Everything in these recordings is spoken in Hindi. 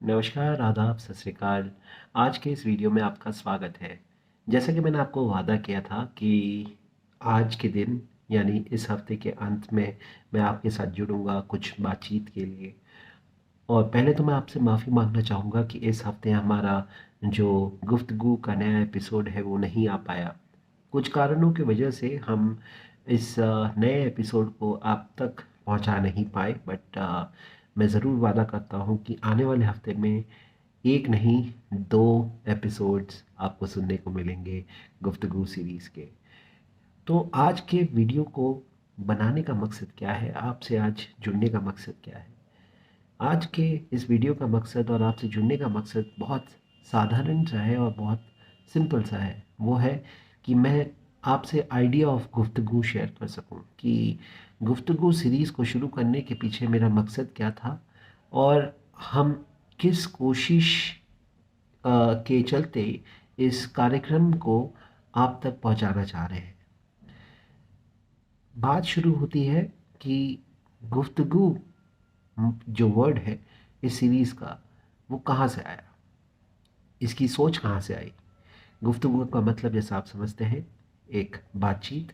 नमस्कार, आदाब, सत श्री अकाल। आज के इस वीडियो में आपका स्वागत है। जैसा कि मैंने आपको वादा किया था कि आज के दिन यानी इस हफ्ते के अंत में मैं आपके साथ जुड़ूंगा कुछ बातचीत के लिए। और पहले तो मैं आपसे माफ़ी मांगना चाहूँगा कि इस हफ्ते हमारा जो गुफ्तगू का नया एपिसोड है वो नहीं आ पाया। कुछ कारणों की वजह से हम इस नए एपिसोड को आप तक पहुंचा नहीं पाए, बट मैं ज़रूर वादा करता हूं कि आने वाले हफ्ते में एक नहीं, दो एपिसोड्स आपको सुनने को मिलेंगे गुफ्तगू सीरीज़ के। तो आज के वीडियो को बनाने का मकसद क्या है, आपसे आज जुड़ने का मकसद क्या है? आज के इस वीडियो का मकसद और आपसे जुड़ने का मकसद बहुत साधारण सा है और बहुत सिंपल सा है। वो है कि मैं आपसे आइडिया ऑफ गुफ्तगू शेयर कर सकूं कि गुफ्तगू सीरीज़ को शुरू करने के पीछे मेरा मकसद क्या था और हम किस कोशिश के चलते इस कार्यक्रम को आप तक पहुंचाना चाह रहे हैं। बात शुरू होती है कि गुफ्तगू जो वर्ड है इस सीरीज़ का, वो कहाँ से आया, इसकी सोच कहाँ से आई। गुफ्तगू का मतलब जैसा आप समझते हैं एक बातचीत,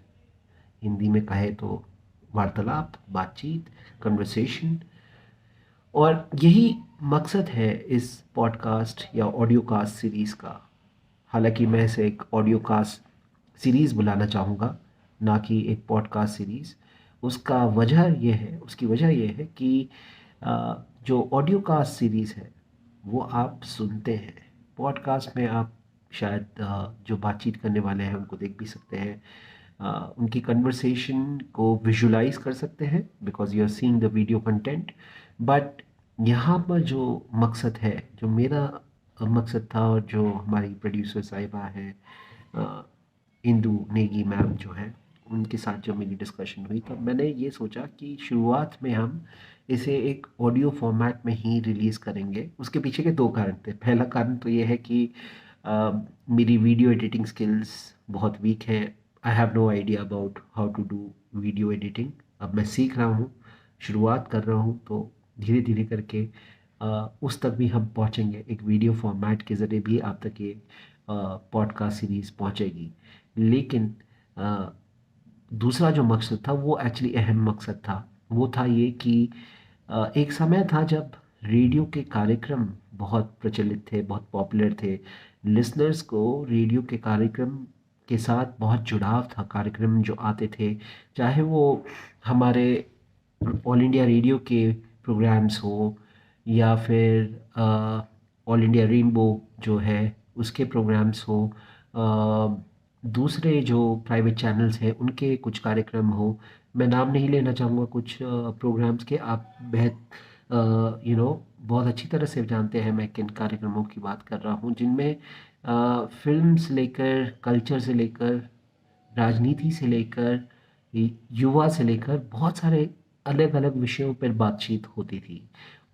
हिंदी में कहे तो वार्तालाप, बातचीत, कन्वर्सेशन। और यही मकसद है इस पॉडकास्ट या ऑडियो कास्ट सीरीज़ का। हालांकि मैं इसे एक ऑडियो कास्ट सीरीज़ बुलाना चाहूँगा, ना कि एक पॉडकास्ट सीरीज़। उसकी वजह यह है कि जो ऑडियो कास्ट सीरीज़ है वो आप सुनते हैं। पॉडकास्ट में आप शायद जो बातचीत करने वाले हैं उनको देख भी सकते हैं, उनकी कन्वर्सेशन को विजुलाइज कर सकते हैं because you are seeing the video content. But यहाँ पर जो मकसद है, जो मेरा मकसद था और जो हमारी प्रोड्यूसर साहिबा है इंदु नेगी मैम जो है, उनके साथ जब मेरी डिस्कशन हुई तब मैंने ये सोचा कि शुरुआत में हम इसे एक ऑडियो फॉर्मेट में ही रिलीज़ करेंगे। उसके पीछे के दो कारण थे। पहला कारण तो ये है कि मेरी वीडियो एडिटिंग स्किल्स बहुत वीक है। I have no idea about how to do video editing. अब मैं सीख रहा हूँ, शुरुआत कर रहा हूँ, तो धीरे धीरे करके उस तक भी हम पहुँचेंगे। एक वीडियो फॉर्मेट के ज़रिए भी आप तक ये पॉडकास्ट सीरीज़ पहुँचेगी। लेकिन अ, दूसरा जो मकसद था वो एक्चुअली अहम मकसद था। वो था ये कि एक समय था जब रेडियो के कार्यक्रम बहुत प्रचलित थे, बहुत पॉपुलर थे। लिसनर्स को रेडियो के कार्यक्रम के साथ बहुत जुड़ाव था। कार्यक्रम जो आते थे, चाहे वो हमारे ऑल इंडिया रेडियो के प्रोग्राम्स हो या फिर ऑल इंडिया रेनबो जो है उसके प्रोग्राम्स हो, दूसरे जो प्राइवेट चैनल्स हैं उनके कुछ कार्यक्रम हो। मैं नाम नहीं लेना चाहूँगा कुछ प्रोग्राम्स के, आप बहुत अच्छी तरह से जानते हैं मैं किन कार्यक्रमों की बात कर रहा हूँ, जिनमें फिल्म से लेकर, कल्चर से लेकर, राजनीति से लेकर, युवा से लेकर बहुत सारे अलग अलग विषयों पर बातचीत होती थी।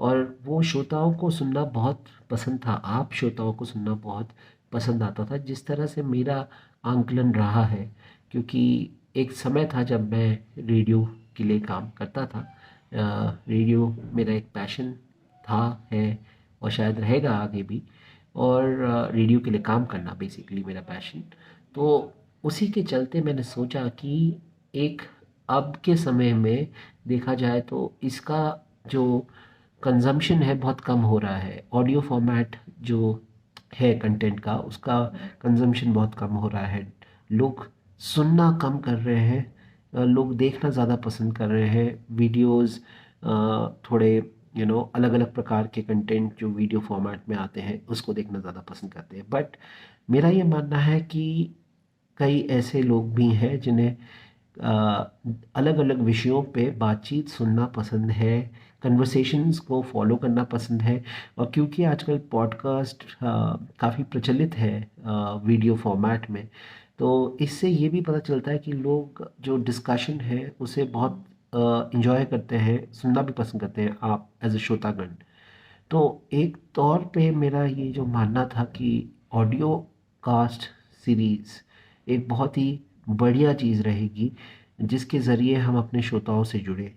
और वो श्रोताओं को सुनना बहुत पसंद था, आप श्रोताओं को सुनना बहुत पसंद आता था, जिस तरह से मेरा आंकलन रहा है। क्योंकि एक समय था जब मैं रेडियो के लिए काम करता था। रेडियो मेरा एक पैशन था, है, और शायद रहेगा आगे भी। और रेडियो के लिए काम करना बेसिकली मेरा पैशन। तो उसी के चलते मैंने सोचा कि एक, अब के समय में देखा जाए तो इसका जो कंजम्पशन है बहुत कम हो रहा है। ऑडियो फॉर्मेट जो है कंटेंट का, उसका कंजम्पशन बहुत कम हो रहा है। लोग सुनना कम कर रहे हैं, लोग देखना ज़्यादा पसंद कर रहे हैं। वीडियोस थोड़े अलग अलग प्रकार के कंटेंट जो वीडियो फॉर्मेट में आते हैं उसको देखना ज़्यादा पसंद करते हैं। बट मेरा ये मानना है कि कई ऐसे लोग भी हैं जिन्हें अलग अलग विषयों पे बातचीत सुनना पसंद है, कन्वर्सेशंस को फॉलो करना पसंद है। और क्योंकि आजकल पॉडकास्ट काफ़ी प्रचलित है वीडियो फॉर्मेट में, तो इससे ये भी पता चलता है कि लोग जो डिस्कशन है उसे बहुत इंजॉय करते हैं, सुनना भी पसंद करते हैं आप एज ए श्रोतागण। तो एक तौर पे मेरा ये जो मानना था कि ऑडियो कास्ट सीरीज़ एक बहुत ही बढ़िया चीज़ रहेगी, जिसके ज़रिए हम अपने श्रोताओं से जुड़े,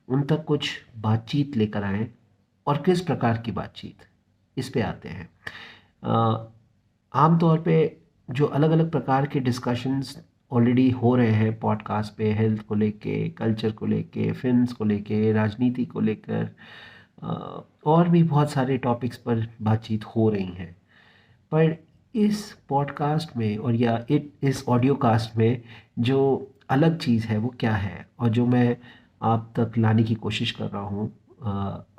उन तक कुछ बातचीत लेकर आएँ। और किस प्रकार की बातचीत? इस पे आते हैं। आम तौर पे जो अलग अलग प्रकार के डिस्कशंस ऑलरेडी हो रहे हैं पॉडकास्ट पे, हेल्थ को लेके, कल्चर को लेके, फिल्म्स को लेके, राजनीति को लेकर, और भी बहुत सारे टॉपिक्स पर बातचीत हो रही हैं। पर इस पॉडकास्ट में और या इस ऑडियो कास्ट में जो अलग चीज़ है वो क्या है, और जो मैं आप तक लाने की कोशिश कर रहा हूँ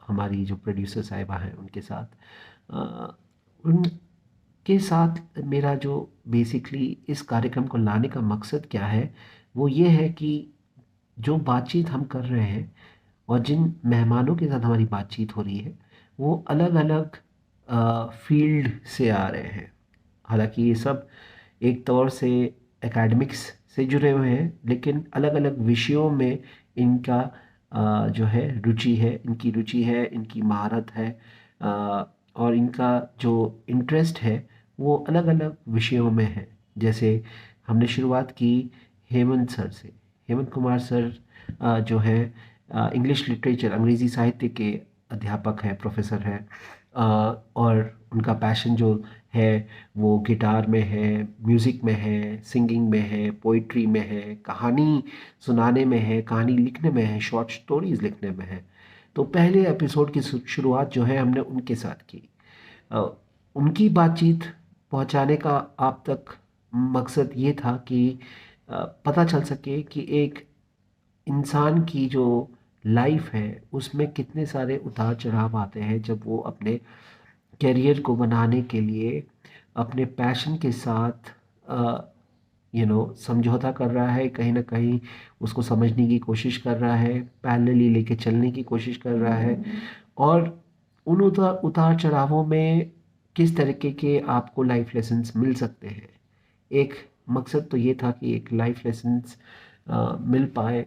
हमारी जो प्रोड्यूसर साहिबा हैं उनके साथ, उनके साथ मेरा जो बेसिकली इस कार्यक्रम को लाने का मकसद क्या है, वो ये है कि जो बातचीत हम कर रहे हैं और जिन मेहमानों के साथ हमारी बातचीत हो रही है वो अलग अलग फील्ड से आ रहे हैं। हालांकि ये सब एक तौर से एकेडमिक्स से जुड़े हुए हैं, लेकिन अलग अलग विषयों में इनका जो है रुचि है, इनकी रुचि है, इनकी महारत है, और इनका जो इंटरेस्ट है वो अलग अलग विषयों में है। जैसे हमने शुरुआत की हेमंत सर से। हेमंत कुमार सर जो है इंग्लिश लिटरेचर, अंग्रेज़ी साहित्य के अध्यापक हैं, प्रोफेसर हैं, और उनका पैशन जो है वो गिटार में है, म्यूज़िक में है, सिंगिंग में है, पोइट्री में है, कहानी सुनाने में है, कहानी लिखने में है, शॉर्ट स्टोरीज़ लिखने में है। तो पहले एपिसोड की शुरुआत जो है हमने उनके साथ की। अ, उनकी बातचीत पहुंचाने का आप तक मकसद ये था कि पता चल सके कि एक इंसान की जो लाइफ है उसमें कितने सारे उतार चढ़ाव आते हैं जब वो अपने करियर को बनाने के लिए अपने पैशन के साथ समझौता कर रहा है, कहीं ना कहीं उसको समझने की कोशिश कर रहा है, पैरेलली लेके चलने की कोशिश कर रहा है। और उन उतार उतार चढ़ावों में किस तरीके के आपको लाइफ लेसन्स मिल सकते हैं। एक मकसद तो ये था कि एक लाइफ लेसन्स मिल पाए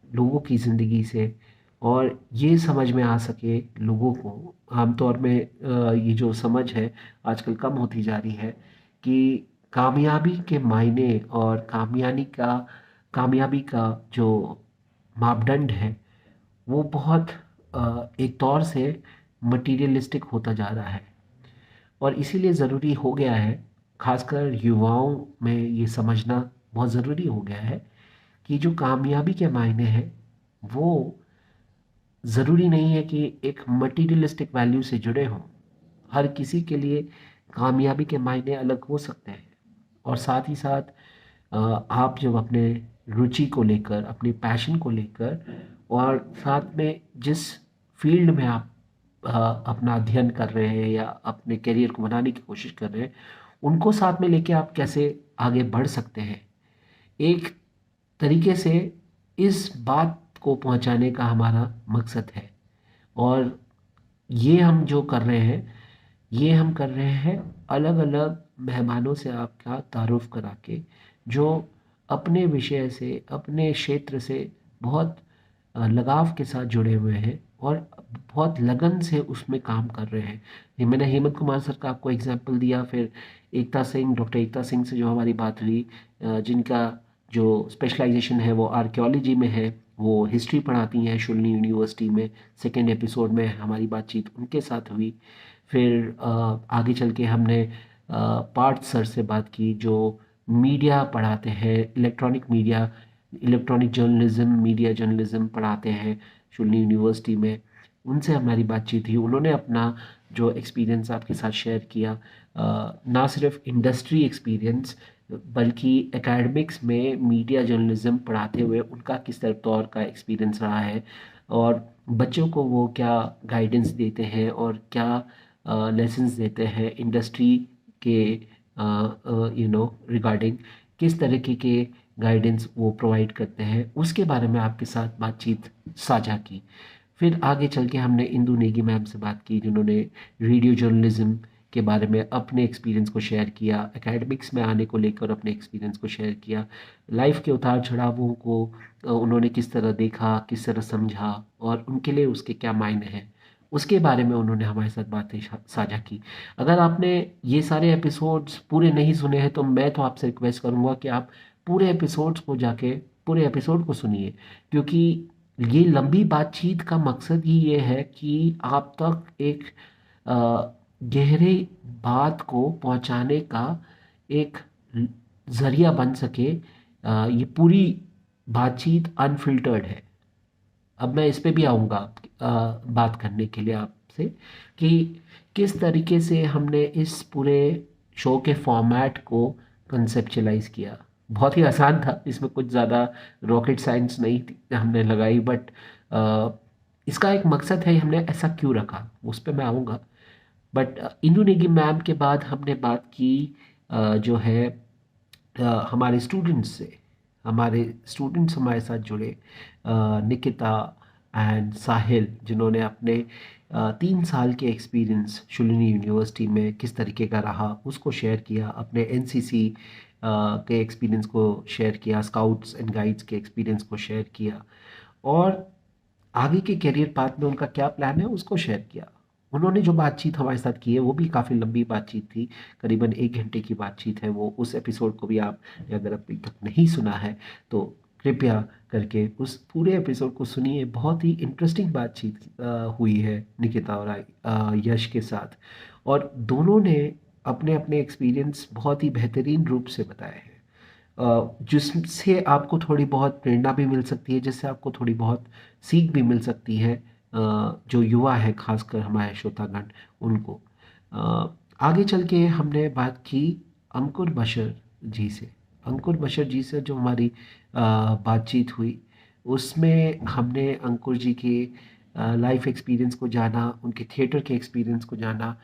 लोगों की ज़िंदगी से, और ये समझ में आ सके लोगों को। आमतौर में ये जो समझ है आजकल कम होती जा रही है कि कामयाबी के मायने और कामयाबी का जो मापदंड है वो बहुत एक तौर से मटीरियलिस्टिक होता जा रहा है। और इसीलिए ज़रूरी हो गया है, खासकर युवाओं में ये समझना बहुत ज़रूरी हो गया है कि जो कामयाबी के मायने हैं वो ज़रूरी नहीं है कि एक मटीरियलिस्टिक वैल्यू से जुड़े हों। हर किसी के लिए कामयाबी के मायने अलग हो सकते हैं। और साथ ही साथ आप जब अपने रुचि को लेकर, अपने पैशन को लेकर, और साथ में जिस फील्ड में आप अपना अध्ययन कर रहे हैं या अपने करियर को बनाने की कोशिश कर रहे हैं, उनको साथ में लेके आप कैसे आगे बढ़ सकते हैं, एक तरीके से इस बात को पहुंचाने का हमारा मकसद है। और ये हम जो कर रहे हैं, ये हम कर रहे हैं अलग अलग मेहमानों से आपका तारुफ करा के, जो अपने विषय से, अपने क्षेत्र से बहुत लगाव के साथ जुड़े हुए हैं और बहुत लगन से उसमें काम कर रहे हैं। ये मैंने हेमंत कुमार सर का आपको एग्जांपल दिया, फिर एकता सिंह, डॉक्टर एकता सिंह से जो हमारी बात हुई, जिनका जो स्पेशलाइजेशन है वो आर्कियोलॉजी में है, वो हिस्ट्री पढ़ाती हैं शुल्नी यूनिवर्सिटी में। सेकेंड एपिसोड में हमारी बातचीत उनके साथ हुई। फिर आगे चल के हमने पार्थ सर से बात की, जो मीडिया पढ़ाते हैं, इलेक्ट्रॉनिक जर्नलिज्म, मीडिया जर्नलिज्म पढ़ाते हैं शुल्नी यूनिवर्सिटी में। उनसे हमारी बातचीत हुई। उन्होंने अपना जो एक्सपीरियंस आपके साथ शेयर किया, ना सिर्फ इंडस्ट्री एक्सपीरियंस बल्कि एकेडमिक्स में मीडिया जर्नलिज्म पढ़ाते हुए उनका किस तरह तौर का एक्सपीरियंस रहा है, और बच्चों को वो क्या गाइडेंस देते हैं और क्या लेसन्स देते हैं इंडस्ट्री के रिगार्डिंग, किस तरीके के गाइडेंस वो प्रोवाइड करते हैं, उसके बारे में आपके साथ बातचीत साझा की। फिर आगे चल के हमने इंदु नेगी मैम से बात की, जिन्होंने रेडियो जर्नलिज्म के बारे में अपने एक्सपीरियंस को शेयर किया, एकेडमिक्स में आने को लेकर अपने एक्सपीरियंस को शेयर किया, लाइफ के उतार चढ़ावों को उन्होंने किस तरह देखा, किस तरह समझा, और उनके लिए उसके क्या मायने हैं, उसके बारे में उन्होंने हमारे साथ बातें साझा की। अगर आपने ये सारे एपिसोड्स पूरे नहीं सुने हैं तो मैं तो आपसे रिक्वेस्ट करूँगा कि आप पूरे एपिसोड्स को जाके पूरे एपिसोड को सुनिए, क्योंकि ये लंबी बातचीत का मकसद ही ये है कि आप तक एक गहरे बात को पहुंचाने का एक ज़रिया बन सके। ये पूरी बातचीत अनफिल्टर्ड है। अब मैं इस पे भी आऊँगा बात करने के लिए आपसे कि किस तरीके से हमने इस पूरे शो के फॉर्मेट को कंसेप्चुलाइज किया। बहुत ही आसान था, इसमें कुछ ज़्यादा रॉकेट साइंस नहीं हमने लगाई, बट इसका एक मकसद है, हमने ऐसा क्यों रखा उस पे मैं आऊँगा। बट इंदु नेगी मैम के बाद हमने बात की जो है हमारे स्टूडेंट्स से। हमारे स्टूडेंट्स हमारे साथ जुड़े, निकिता एंड साहिल, जिन्होंने अपने 3 साल के एक्सपीरियंस शुलिनी यूनिवर्सिटी में किस तरीके का रहा उसको शेयर किया, अपने एनसीसी के एक्सपीरियंस को शेयर किया, स्काउट्स एंड गाइड्स के एक्सपीरियंस को शेयर किया, और आगे के करियर पाथ में उनका क्या प्लान है उसको शेयर किया। उन्होंने जो बातचीत हमारे साथ की है वो भी काफ़ी लंबी बातचीत थी, करीबन 1 घंटे की बातचीत है वो। उस एपिसोड को भी आप अगर अभी तक नहीं सुना है तो कृपया करके उस पूरे एपिसोड को सुनिए। बहुत ही इंटरेस्टिंग बातचीत हुई है निकिता और यश के साथ, और दोनों ने अपने अपने एक्सपीरियंस बहुत ही बेहतरीन रूप से बताए हैं, जिससे आपको थोड़ी बहुत प्रेरणा भी मिल सकती है, जिससे आपको थोड़ी बहुत सीख भी मिल सकती है, जो युवा है खासकर हमारे श्रोतागण उनको। आगे चल के हमने बात की अंकुर बशर जी से। अंकुर बशर जी से जो हमारी बातचीत हुई उसमें हमने अंकुर जी के लाइफ एक्सपीरियंस को जाना, उनके थिएटर के एक्सपीरियंस को जाना,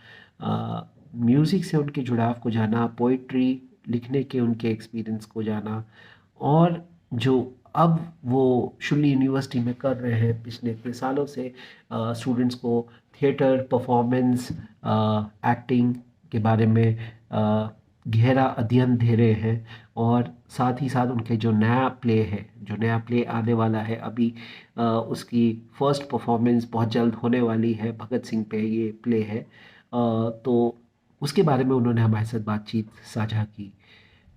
म्यूज़िक से उनके जुड़ाव को जाना, पोइट्री लिखने के उनके एक्सपीरियंस को जाना, और जो अब वो शुल्ली यूनिवर्सिटी में कर रहे हैं पिछले इतने सालों से, स्टूडेंट्स को थिएटर परफॉर्मेंस एक्टिंग के बारे में गहरा अध्ययन दे रहे हैं। और साथ ही साथ उनके जो नया प्ले है, जो नया प्ले आने वाला है अभी, उसकी फर्स्ट परफॉर्मेंस बहुत जल्द होने वाली है, भगत सिंह पे ये प्ले है। तो उसके बारे में उन्होंने हमारे साथ बातचीत साझा की।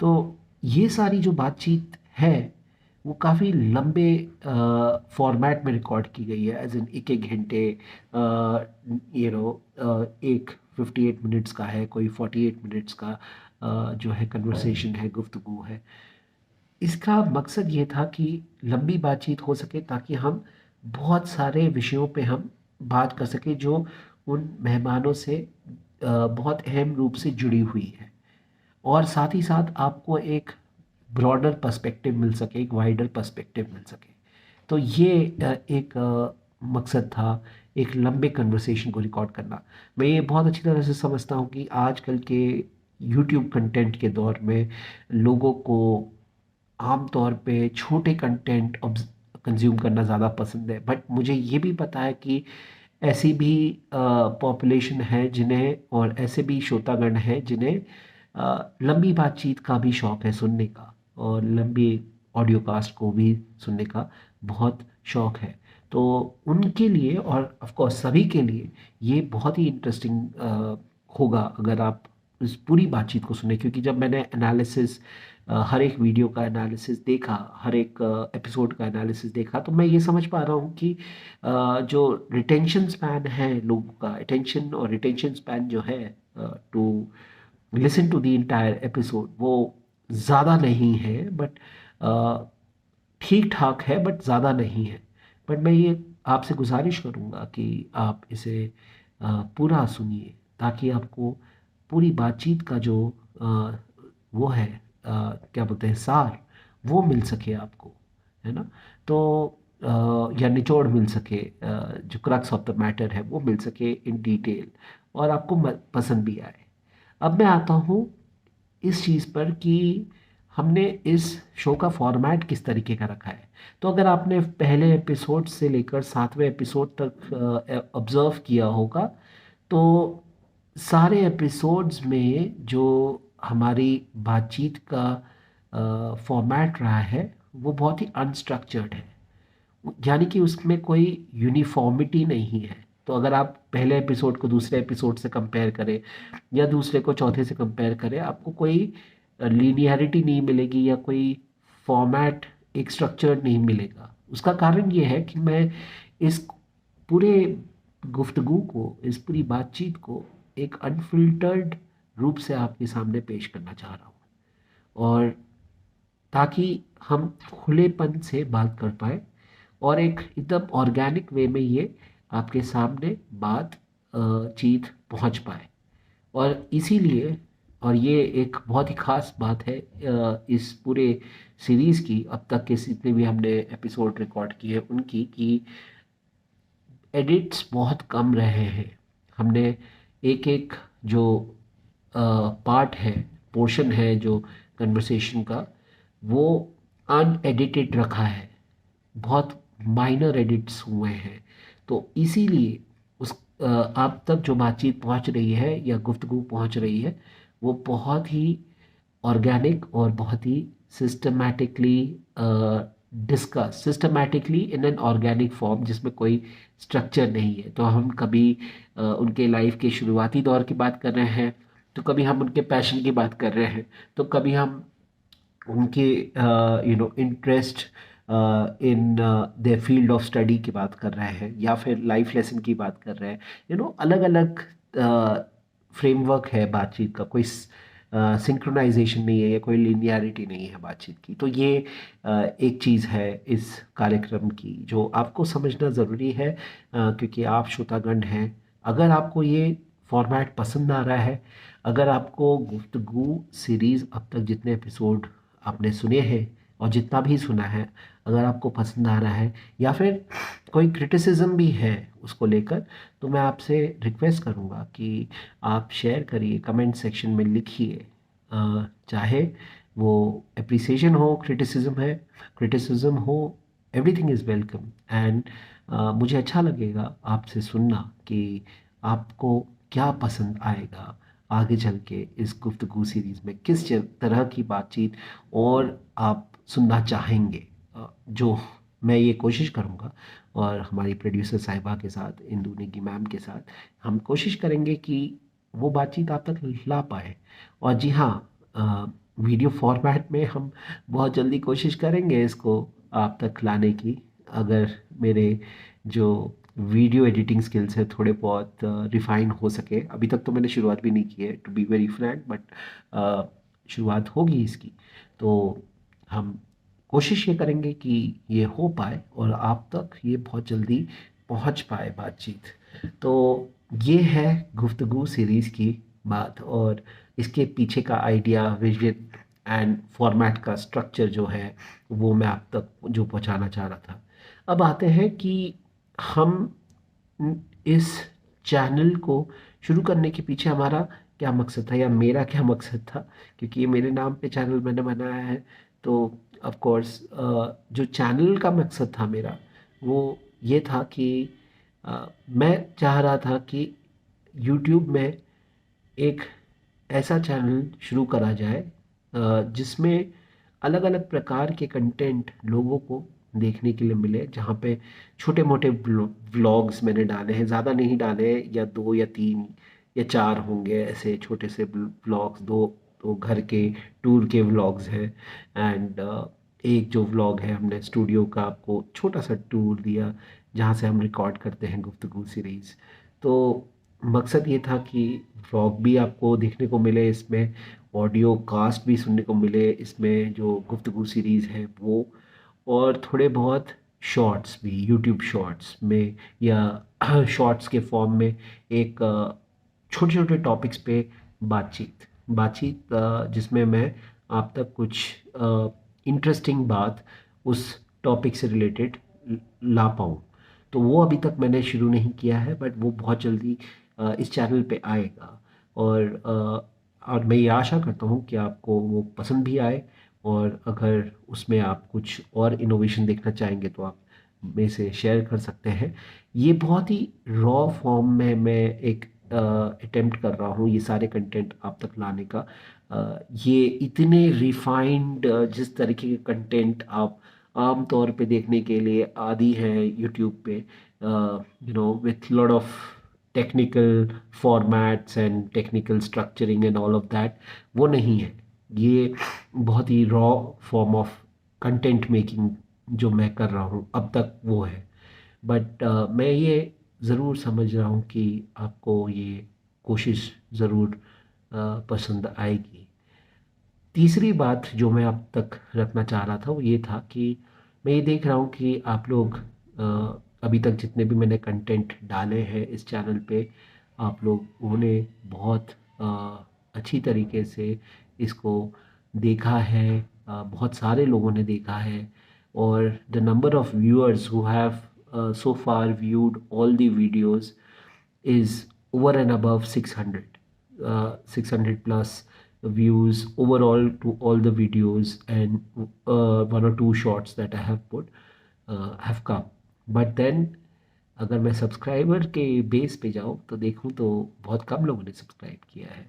तो ये सारी जो बातचीत है वो काफ़ी लंबे फॉर्मेट में रिकॉर्ड की गई है, एज इन एक एक घंटे, एक 58 मिनट्स का है, कोई 48 मिनट्स का जो है कन्वर्सेशन है, गुफ्तगू है। इसका मकसद ये था कि लंबी बातचीत हो सके ताकि हम बहुत सारे विषयों पे हम बात कर सकें जो उन मेहमानों से बहुत अहम रूप से जुड़ी हुई है, और साथ ही साथ आपको एक ब्रॉडर पर्सपेक्टिव मिल सके, एक वाइडर पर्सपेक्टिव मिल सके। तो ये एक मकसद था, एक लंबे कन्वर्सेशन को रिकॉर्ड करना। मैं ये बहुत अच्छी तरह से समझता हूँ कि आजकल के यूट्यूब कंटेंट के दौर में लोगों को आम तौर पे छोटे कंटेंट कंज्यूम करना ज़्यादा पसंद है, बट मुझे ये भी पता है कि ऐसी भी पॉपुलेशन है जिन्हें, और ऐसे भी श्रोतागण हैं जिन्हें लंबी बातचीत का भी शौक़ है सुनने का, और लंबी ऑडियो कास्ट को भी सुनने का बहुत शौक़ है। तो उनके लिए, और ऑफ कोर्स सभी के लिए, ये बहुत ही इंटरेस्टिंग होगा अगर आप इस पूरी बातचीत को सुने, क्योंकि जब मैंने एनालिसिस, हर एक वीडियो का एनालिसिस देखा, हर एक एपिसोड का एनालिसिस देखा, तो मैं ये समझ पा रहा हूँ कि जो रिटेंशन स्पैन है लोगों का, अटेंशन और रिटेंशन स्पैन जो है to listen to the entire episode, वो ज़्यादा नहीं है, बट ठीक ठाक है, बट ज़्यादा नहीं है। बट मैं ये आपसे गुजारिश करूँगा कि आप इसे पूरा सुनिए, ताकि आपको पूरी बातचीत का जो अ, वो है, क्या बोलते हैं, सार, वो मिल सके आपको, है ना। तो या निचोड़ मिल सके, जो क्रक्स ऑफ द मैटर है वो मिल सके इन डिटेल, और आपको पसंद भी आए। अब मैं आता हूँ इस चीज़ पर कि हमने इस शो का फॉर्मेट किस तरीके का रखा है। तो अगर आपने पहले एपिसोड से लेकर 7वें एपिसोड तक ऑब्ज़र्व किया होगा, तो सारे एपिसोड्स में जो हमारी बातचीत का फॉर्मेट रहा है वो बहुत ही अनस्ट्रक्चर्ड है, यानी कि उसमें कोई यूनिफॉर्मिटी नहीं है। तो अगर आप पहले एपिसोड को दूसरे एपिसोड से कंपेयर करें, या दूसरे को चौथे से कंपेयर करें, आपको कोई लीनियरिटी नहीं मिलेगी, या कोई फॉर्मेट, एक स्ट्रक्चर नहीं मिलेगा। उसका कारण ये है कि मैं इस पूरे गुफ्तगू को, इस पूरी बातचीत को एक अनफिल्टर्ड रूप से आपके सामने पेश करना चाह रहा हूँ, और ताकि हम खुलेपन से बात कर पाए और एक एकदम ऑर्गेनिक वे में ये आपके सामने बात चीत पहुंच पाए। और इसीलिए, और ये एक बहुत ही ख़ास बात है इस पूरे सीरीज़ की, अब तक के जितने भी हमने एपिसोड रिकॉर्ड किए हैं उनकी, कि एडिट्स बहुत कम रहे हैं। हमने एक एक जो पार्ट है, पोर्शन है जो कन्वर्सेशन का, वो अनएडिटेड रखा है। बहुत माइनर एडिट्स हुए हैं। तो इसीलिए उस आप तक जो बातचीत पहुंच रही है या गुफ्तगू पहुंच रही है, वो बहुत ही ऑर्गेनिक और बहुत ही systematically discuss, systematically in an organic form, जिसमें कोई स्ट्रक्चर नहीं है। तो हम कभी उनके लाइफ के शुरुआती दौर की बात कर रहे हैं, तो कभी हम उनके पैशन की बात कर रहे हैं, तो कभी हम उनके interest in their field of study की बात कर रहे हैं, या फिर लाइफ लेसन की बात कर रहे हैं। अलग अलग फ्रेमवर्क है बातचीत का, कोई सिंक्रोनाइजेशन नहीं है या कोई लिनियरिटी नहीं है बातचीत की। तो ये एक चीज़ है इस कार्यक्रम की जो आपको समझना ज़रूरी है, क्योंकि आप श्रोतागण हैं। अगर आपको ये फॉर्मेट पसंद आ रहा है, अगर आपको गुफ्तगू सीरीज़ अब तक जितने एपिसोड आपने सुने हैं और जितना भी सुना है, अगर आपको पसंद आ रहा है या फिर कोई क्रिटिसिज्म भी है उसको लेकर, तो मैं आपसे रिक्वेस्ट करूँगा कि आप शेयर करिए, कमेंट सेक्शन में लिखिए। चाहे वो एप्रिसिएशन हो, क्रिटिसिज्म हो, एवरीथिंग इज़ वेलकम। एंड मुझे अच्छा लगेगा आपसे सुनना कि आपको क्या पसंद आएगा आगे चल के इस गुफ्तगू सीरीज़ में, किस तरह की बातचीत और आप सुनना चाहेंगे। जो मैं ये कोशिश करूँगा, और हमारी प्रोड्यूसर साहिबा के साथ, इंदु नेगी मैम के साथ, हम कोशिश करेंगे कि वो बातचीत आप तक ला पाए। और जी हाँ, वीडियो फॉर्मेट में हम बहुत जल्दी कोशिश करेंगे इसको आप तक लाने की। अगर मेरे जो वीडियो एडिटिंग स्किल्स है थोड़े बहुत रिफाइन हो सके। अभी तक तो मैंने शुरुआत भी नहीं की है, to be very frank, but शुरुआत होगी इसकी। तो हम कोशिश ये करेंगे कि ये हो पाए और आप तक ये बहुत जल्दी पहुंच पाए बातचीत। तो ये है गुफ्तगू सीरीज़ की बात, और इसके पीछे का आइडिया, विजन एंड फॉर्मेट का स्ट्रक्चर जो है, वो मैं आप तक जो पहुंचाना चाह रहा था। अब आते हैं कि हम इस चैनल को शुरू करने के पीछे हमारा क्या मकसद था, या मेरा क्या मकसद था, क्योंकि ये मेरे नाम पे चैनल मैंने बनाया है। तो ऑफ कोर्स जो चैनल का मकसद था मेरा, वो ये था कि मैं चाह रहा था कि यूट्यूब में एक ऐसा चैनल शुरू करा जाए जिसमें अलग अलग प्रकार के कंटेंट लोगों को देखने के लिए मिले, जहाँ पे छोटे मोटे व्लॉग्स मैंने डाले हैं, ज़्यादा नहीं डाले हैं, या 2 या 3 या 4 होंगे ऐसे छोटे से व्लॉग्स। 2 तो घर के टूर के व्लॉग्स हैं, एंड एक जो व्लॉग है, हमने स्टूडियो का आपको छोटा सा टूर दिया जहाँ से हम रिकॉर्ड करते हैं गुफ्तगू सीरीज़। तो मकसद ये था कि व्लॉग भी आपको देखने को मिले इसमें, ऑडियो कास्ट भी सुनने को मिले इसमें जो गुफ्तगू सीरीज़ है वो, और थोड़े बहुत शॉर्ट्स भी यूट्यूब शॉर्ट्स में, या शॉर्ट्स के फॉर्म में एक छोटे छोटे टॉपिक्स पे बातचीत बातचीत जिसमें मैं आप तक कुछ इंटरेस्टिंग बात उस टॉपिक से रिलेटेड ला पाऊँ। तो वो अभी तक मैंने शुरू नहीं किया है, बट वो बहुत जल्दी इस चैनल पे आएगा। और मैं ये आशा करता हूँ कि आपको वो पसंद भी आए, और अगर उसमें आप कुछ और इनोवेशन देखना चाहेंगे तो आप में से शेयर कर सकते हैं। ये बहुत ही रॉ फॉर्म में मैं एक अटेम्प्ट कर रहा हूँ ये सारे कंटेंट आप तक लाने का। ये इतने रिफाइंड जिस तरीके के कंटेंट आप आम तौर पे देखने के लिए आदी हैं यूट्यूब पे, with lot of technical formats and technical structuring and all of that, वो नहीं है। ये बहुत ही raw form of content making जो मैं कर रहा हूँ अब तक वो है। बट मैं ये ज़रूर समझ रहा हूँ कि आपको ये कोशिश ज़रूर पसंद आएगी। तीसरी बात जो मैं अब तक रखना चाह रहा था वो ये था कि मैं ये देख रहा हूँ कि आप लोग अभी तक जितने भी मैंने कंटेंट डाले हैं इस चैनल पे, आप लोगों ने बहुत अच्छी तरीके से इसको देखा है, बहुत सारे लोगों ने देखा है। और the number of viewers who have so far viewed all the videos is over and above 600, 600 plus views overall to all the videos, and one or two shots that I have put have come. But then अगर मैं सब्सक्राइबर के बेस पे जाऊँ तो देखूँ तो बहुत कम लोगों ने सब्सक्राइब किया है।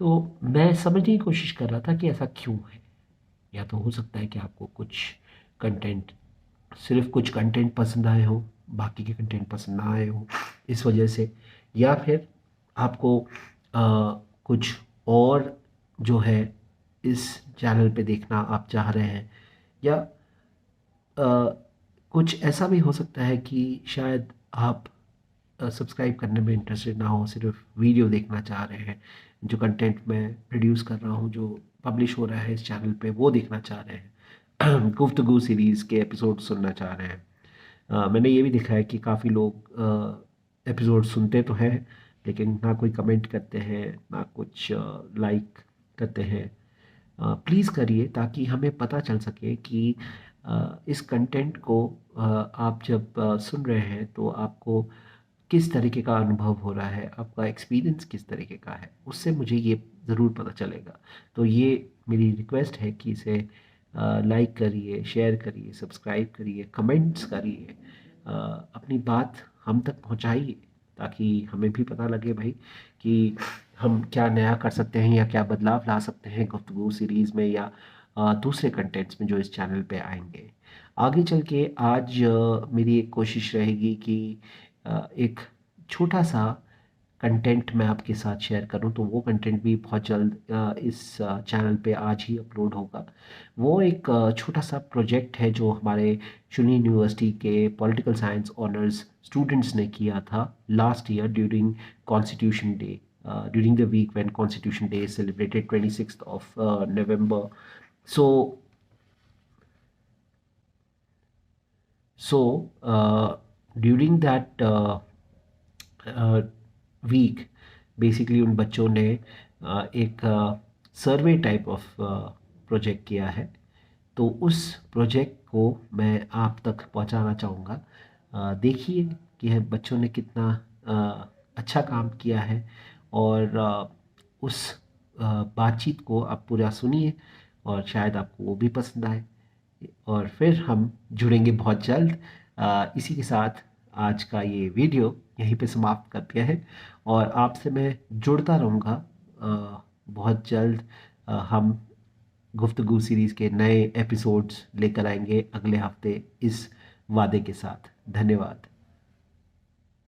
तो मैं समझने की कोशिश कर रहा था कि ऐसा क्यों है। या तो हो सकता है कि आपको कुछ कंटेंट, सिर्फ कुछ कंटेंट पसंद आए हो, बाकी के कंटेंट पसंद ना आए हो इस वजह से, या फिर आपको कुछ और जो है इस चैनल पे देखना आप चाह रहे हैं, या कुछ ऐसा भी हो सकता है कि शायद आप सब्सक्राइब करने में इंटरेस्टेड ना हो, सिर्फ वीडियो देखना चाह रहे हैं, जो कंटेंट मैं प्रोड्यूस कर रहा हूँ, जो पब्लिश हो रहा है इस चैनल पे, वो देखना चाह रहे हैं। गुफ्तगू सीरीज़ के एपिसोड सुनना चाह रहे हैं। मैंने ये भी देखा है कि काफ़ी लोग एपिसोड सुनते तो हैं लेकिन ना कोई कमेंट करते हैं, ना कुछ लाइक करते हैं। प्लीज़ करिए ताकि हमें पता चल सके कि इस कंटेंट को आप जब सुन रहे हैं तो आपको किस तरीके का अनुभव हो रहा है, आपका एक्सपीरियंस किस तरीके का है, उससे मुझे ये ज़रूर पता चलेगा। तो ये मेरी रिक्वेस्ट है कि इसे लाइक करिए, शेयर करिए, सब्सक्राइब करिए, कमेंट्स करिए, अपनी बात हम तक पहुंचाइए ताकि हमें भी पता लगे भाई कि हम क्या नया कर सकते हैं या क्या बदलाव ला सकते हैं गुफ्तगू सीरीज़ में या दूसरे कंटेंट्स में जो इस चैनल पे आएंगे। आगे चल के आज मेरी एक कोशिश रहेगी कि एक छोटा सा कंटेंट मैं आपके साथ शेयर करूं, तो वो कंटेंट भी बहुत जल्द इस चैनल पे आज ही अपलोड होगा। वो एक छोटा सा प्रोजेक्ट है जो हमारे शून्य यूनिवर्सिटी के पॉलिटिकल साइंस ऑनर्स स्टूडेंट्स ने किया था last year during constitution day, during the week when Constitution Day is celebrated 26th of November. So, during that week basically उन बच्चों ने एक सर्वे टाइप ऑफ प्रोजेक्ट किया है। तो उस प्रोजेक्ट को मैं आप तक पहुंचाना चाहूँगा। देखिए कि बच्चों ने कितना अच्छा काम किया है, और उस बातचीत को आप पूरा सुनिए और शायद आपको वो भी पसंद आए, और फिर हम जुड़ेंगे बहुत जल्द। इसी के साथ आज का ये वीडियो यहीं पे समाप्त करते हैं और आपसे मैं जुड़ता रहूँगा बहुत जल्द। हम गुफ्तगू सीरीज़ के नए एपिसोड्स लेकर आएंगे अगले हफ्ते इस वादे के साथ। धन्यवाद।